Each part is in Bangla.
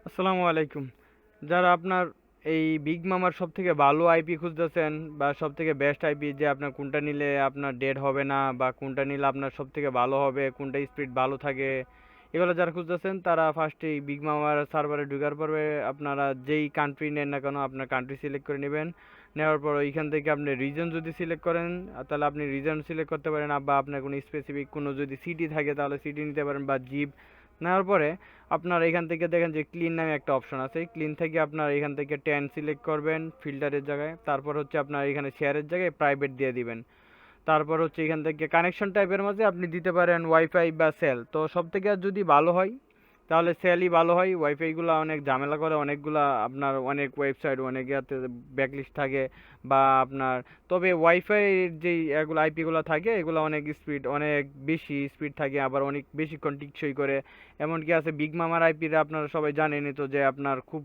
আসসালামু আলাইকুম। যারা আপনার এই বিগ মামার সবথেকে ভালো আইপি খুঁজতেছেন বা সবথেকে বেস্ট আইপি যে আপনার কোনটা নিলে আপনার ডেড হবে না বা কোনটা নিলে আপনার সবথেকে ভালো হবে, কোনটা স্পিড ভালো থাকে, এগুলো যারা খুঁজতেছেন তারা ফার্স্টেই বিগ মামার সার্ভারে ঢোকার পরে আপনারা যেই কান্ট্রি নেন না কেন আপনার কান্ট্রি সিলেক্ট করে নেবেন। নেওয়ার পর ওইখান থেকে আপনি রিজন যদি সিলেক্ট করেন তাহলে আপনি রিজন সিলেক্ট করতে পারেন, বা আপনার কোনো স্পেসিফিক কোনো যদি সিটি থাকে তাহলে সিটি নিতে পারেন বা জিপ। নেওয়ার পরে আপনার এখান থেকে দেখেন যে ক্লিন নামে একটা অপশন আছে, ক্লিন থেকে আপনার এখান থেকে 10 সিলেক্ট করবেন ফিল্টারের জায়গায়, তারপর হচ্ছে আপনার এখানে শেয়ারের জায়গায় প্রাইভেট দিয়ে দিবেন। তারপর হচ্ছে এখান থেকে কানেকশন টাইপের মাঝে আপনি দিতে পারেন ওয়াইফাই বা সেল। তো সব থেকে যদি ভালো হয় তাহলে সেলই ভালো হয়। ওয়াইফাইগুলো অনেক ঝামেলা করে, অনেকগুলা আপনার অনেক ওয়েবসাইট অনেক ইয়াতে ব্যাকলিস্ট থাকে বা আপনার, তবে ওয়াইফাই যেই এগুলো আইপিগুলো থাকে এগুলো অনেক স্পিড, অনেক বেশি স্পিড থাকে, আবার অনেক বেশিক্ষণ টিকসই করে। এমনকি আছে বিগ মামার আইপিটা আপনারা সবাই জানেনই তো যে আপনার খুব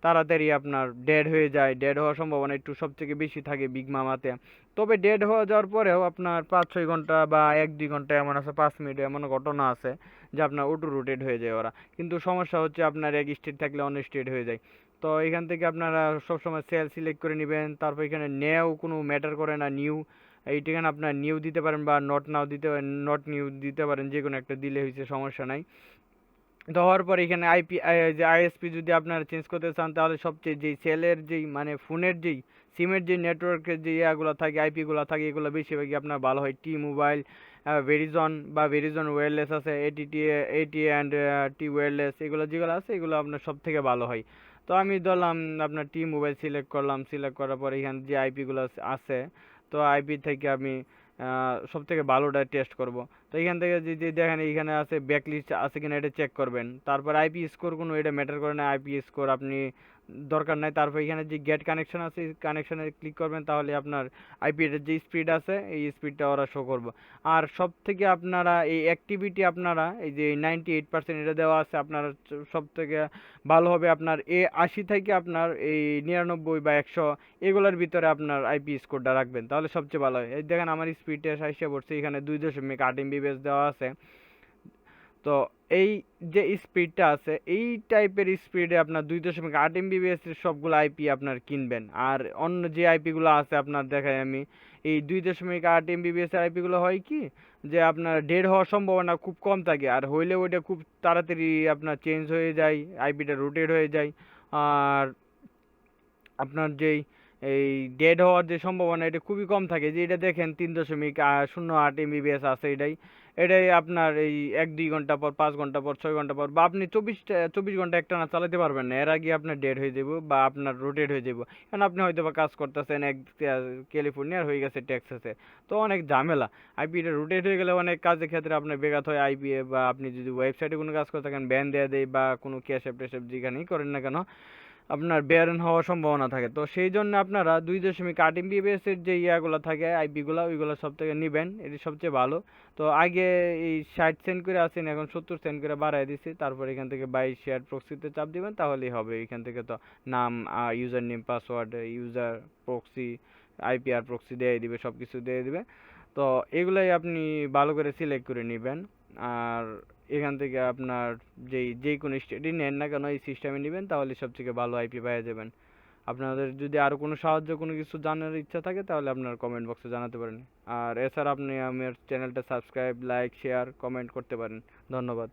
তাড়াতাড়ি আপনার ডেড হয়ে যায়, ডেড হওয়ার সম্ভাবনা একটু সবথেকে বেশি থাকে বিগ মামাতে। তবে ডেড হওয়া যাওয়ার পরেও আপনার 5-6 ঘন্টা বা 1-2 ঘন্টা এমন আছে, 5 মিনিট এমন ঘটনা আছে যে আপনার অটো রোটেট হয়ে যায় ওরা। কিন্তু সমস্যা হচ্ছে আপনার এক স্টেট থাকলে অন্য স্টেট হয়ে যায়। তো এখান থেকে আপনারা সবসময় সেল সিলেক্ট করে নেবেন। তারপর এখানে নেও কোনো ম্যাটার করে না, নিউ এইখানে আপনার নিউ দিতে পারেন বা নট নাও দিতে পারেন, নট নিউ দিতে পারেন, যে কোনো একটা দিলে হয়েছে, সমস্যা নাই। দেওয়ার পর এখানে আইপি যে আইএসপি যদি আপনারা চেঞ্জ করতে চান তাহলে সবচেয়ে যেই সেলের যেই মানে ফোনের যেই সিমের যে নেটওয়ার্কের যে ইয়াগুলো থাকে, আইপিগুলো থাকে, এগুলো বেশিরভাগই আপনার ভালো হয় টি মোবাইল, ভেরিজন বা ভেরিজন ওয়্যারলেস আছে, এটিটি, এটি অ্যান্ড টি ওয়্যারলেস, এগুলো যেগুলো আছে এগুলো আপনার সব থেকে ভালো হয়। তো আমি ধরলাম আপনার টি মোবাইল সিলেক্ট করলাম, সিলেক্ট করার পর এখানে যে আইপিগুলো আছে, তো আইপি থেকে আমি সব থেকে ভালোটা টেস্ট করব। তো এখান থেকে যদি দেখেন এখানে আছে ব্যাকলিস্ট আছে কিনা এটা চেক করবেন। তারপর আইপি স্কোর কোনো এটা ম্যাটার করে না, আইপি স্কোর আপনি দরকার নাই। তারপর এখানে যে গেট কানেকশন আছে কানেকশনে ক্লিক করবেন, তাহলে আপনার আইপির যে স্পিড আছে এই স্পিডটা ওরা শো করবো। আর সব থেকে আপনারা এই অ্যাক্টিভিটি আপনারা এই যে 98% এটা দেওয়া আছে, আপনার সব থেকে ভালো হবে আপনার 80 থেকে আপনার এই 99 বা 100 এগুলোর ভিতরে আপনার আইপি স্কোরটা রাখবেন, তাহলে সবচেয়ে ভালো হয়। এই দেখেন আমার স্পিডটা এসে পড়ছে, এখানে 2.8 এমবিপিএস দেওয়া আছে। তো এই যে স্পিডটা আছে এই টাইপের স্পিডে আপনার 2.8 এমবিপিএস এর সবগুলো আইপি আপনার কিনবেন। আর অন্য যে আইপি গুলো আছে আপনার দেখাই আমি, এই 2.8 এমবিপিএস এর আইপি গুলো হয় কি যে আপনার ডেড হওয়ার সম্ভাবনা খুব কম থাকে, আর হইলে ওইটা খুব তাড়াতাড়ি আপনার চেঞ্জ হয়ে যায়, আইপিটা রোটেট হয়ে যায়। আর আপনার যেই এই ডেড হওয়ার যে সম্ভাবনা এটা খুবই কম থাকে, যে এটা দেখেন 3.08 এমবিবিএস আছে, এটাই আপনার এই 1-2 ঘন্টা পর, 5 ঘন্টা পর, 6 ঘন্টা পর, বা আপনি 24 ঘন্টা একটানা চালাতে পারবেন না, এর আগে আপনার ডেড হয়ে যাবো বা আপনার রোটেট হয়ে যাবো। কারণ আপনি হয়তো বা কাজ করতেছেন এক ক্যালিফোর্নিয়ার হয়ে গেছে টেক্সাসে, তো অনেক ঝামেলা। আইপিটা রোটেট হয়ে গেলে অনেক কাজের ক্ষেত্রে আপনার বেঘাত হয় আইপিএ, বা আপনি যদি ওয়েবসাইটে কোনো কাজ করে থাকেন ব্যান দেওয়া দেয়, বা কোনো ক্যাশ টেসঅ্যাপ যেখানেই করেন না কেন আপনার বেয়ারেন হওয়ার সম্ভাবনা থাকে। তো সেই জন্য আপনারা 2.8 এমবিপিএস এর যে ইয়াগুলো থাকে আইপিগুলো ওইগুলো সব থেকে নেবেন, এটি সবচেয়ে ভালো। তো আগে এই 60 সেন্ট করে আছেন, এখন 70 সেন্ট করে বাড়ায় দিছি। তারপর এখান থেকে 22 শেয়ার প্রক্সিতে চাপ দিবেন, তাহলেই হবে। এখান থেকে তো নাম, user name, password, user proxy, IPR proxy দিয়ে দিবে, সব কিছু দিয়ে দিবে। তো এগুলাই আপনি ভালো করে সিলেক্ট করে নেবেন। আর এখান থেকে আপনার যেই কোনো স্টেটই নেন না কেন এই সিস্টেমে নেবেন, তাহলে সবথেকে ভালো আইপি পেয়ে যাবেন। আপনাদের যদি আরও কোনো সাহায্য, কোনো কিছু জানার ইচ্ছা থাকে তাহলে আপনার কমেন্ট বক্সে জানাতে পারেন। আর এছাড়া আপনি আমার চ্যানেলটা সাবস্ক্রাইব, লাইক, শেয়ার, কমেন্ট করতে পারেন। ধন্যবাদ।